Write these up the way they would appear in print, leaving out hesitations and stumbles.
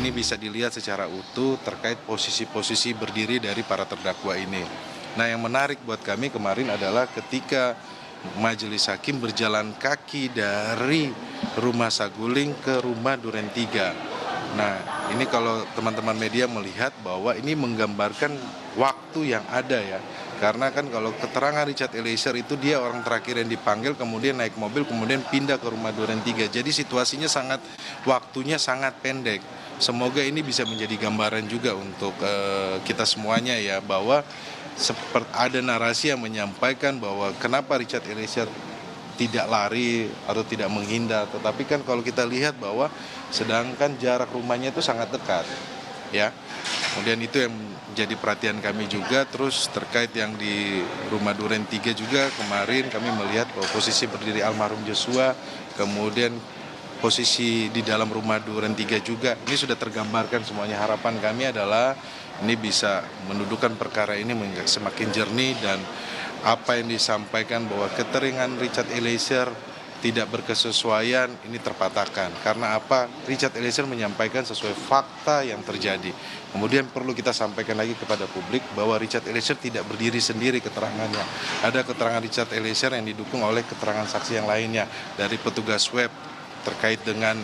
ini bisa dilihat secara utuh terkait posisi-posisi berdiri dari para terdakwa ini. Nah, yang menarik buat kami kemarin adalah ketika Majelis Hakim berjalan kaki dari rumah Saguling ke rumah Duren 3. Nah, ini kalau teman-teman media melihat bahwa ini menggambarkan waktu yang ada ya. Karena kan kalau keterangan Richard Eliezer itu dia orang terakhir yang dipanggil, kemudian naik mobil, kemudian pindah ke rumah Duren 3. Jadi situasinya waktunya sangat pendek. Semoga ini bisa menjadi gambaran juga untuk kita semuanya ya, bahwa ada narasi yang menyampaikan bahwa kenapa Richard Eliezer tidak lari atau tidak menghindar, tetapi kan kalau kita lihat bahwa sedangkan jarak rumahnya itu sangat dekat ya. Kemudian itu yang jadi perhatian kami juga. Terus terkait yang di rumah Duren 3 juga kemarin kami melihat bahwa posisi berdiri almarhum Joshua, kemudian posisi di dalam rumah Duren 3 juga ini sudah tergambarkan semuanya. Harapan kami adalah ini bisa mendudukan perkara ini semakin jernih, dan apa yang disampaikan bahwa keterangan Richard Eliezer tidak berkesesuaian ini terpatahkan. Karena apa? Richard Eliezer menyampaikan sesuai fakta yang terjadi. Kemudian perlu kita sampaikan lagi kepada publik bahwa Richard Eliezer tidak berdiri sendiri keterangannya. Ada keterangan Richard Eliezer yang didukung oleh keterangan saksi yang lainnya dari petugas web terkait dengan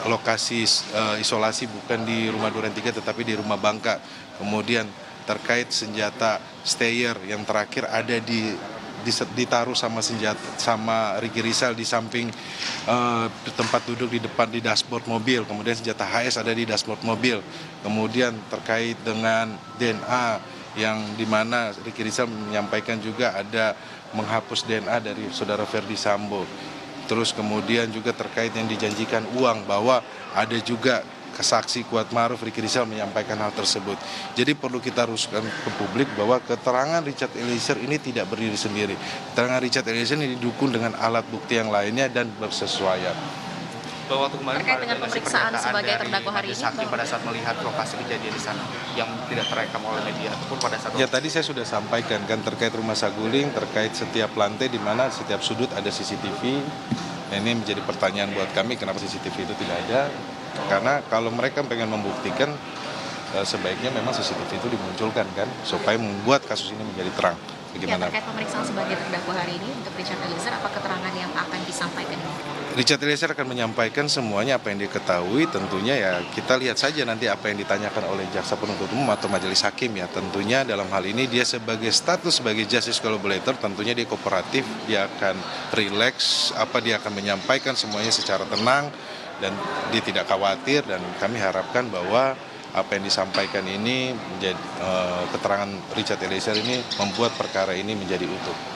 lokasi isolasi bukan di rumah Duren 3 tetapi di rumah Bangka. Kemudian terkait senjata Steyr yang terakhir ada ditaruh sama Ricky Rizal di samping tempat duduk di depan di dashboard mobil. Kemudian senjata HS ada di dashboard mobil. Kemudian terkait dengan DNA yang dimana Ricky Rizal menyampaikan juga ada menghapus DNA dari saudara Ferdi Sambo. Terus kemudian juga terkait yang dijanjikan uang, bahwa ada juga saksi Kuat Ma'ruf Ricky Rizal menyampaikan hal tersebut. Jadi perlu kita rusukkan ke publik bahwa keterangan Richard Eliezer ini tidak berdiri sendiri. Keterangan Richard Eliezer ini didukung dengan alat bukti yang lainnya dan bersesuaian. Bahwa waktu kemarin terkait dengan pemeriksaan sebagai terdakwa hari ini, Hakim pada saat melihat lokasi kejadian di sana yang tidak terekam oleh media ataupun pada saat ya tadi saya sudah sampaikan kan terkait rumah Saguling, terkait setiap lantai di mana setiap sudut ada CCTV. Nah, ini menjadi pertanyaan buat kami kenapa CCTV itu tidak ada. Karena kalau mereka pengen membuktikan sebaiknya memang CCTV itu dimunculkan kan supaya membuat kasus ini menjadi terang. Bagaimana? Ya, terkait pemeriksaan sebagai terdakwa hari ini untuk Richard Eliezer, apa keterangan yang akan disampaikan ini? Richard Eliezer akan menyampaikan semuanya apa yang diketahui. Tentunya ya kita lihat saja nanti apa yang ditanyakan oleh jaksa penuntut umum atau majelis hakim ya. Tentunya dalam hal ini dia sebagai status sebagai justice collaborator, tentunya dia kooperatif, dia akan rileks, dia akan menyampaikan semuanya secara tenang dan dia tidak khawatir. Dan kami harapkan bahwa apa yang disampaikan ini menjadi keterangan Richard Eliezer ini membuat perkara ini menjadi utuh.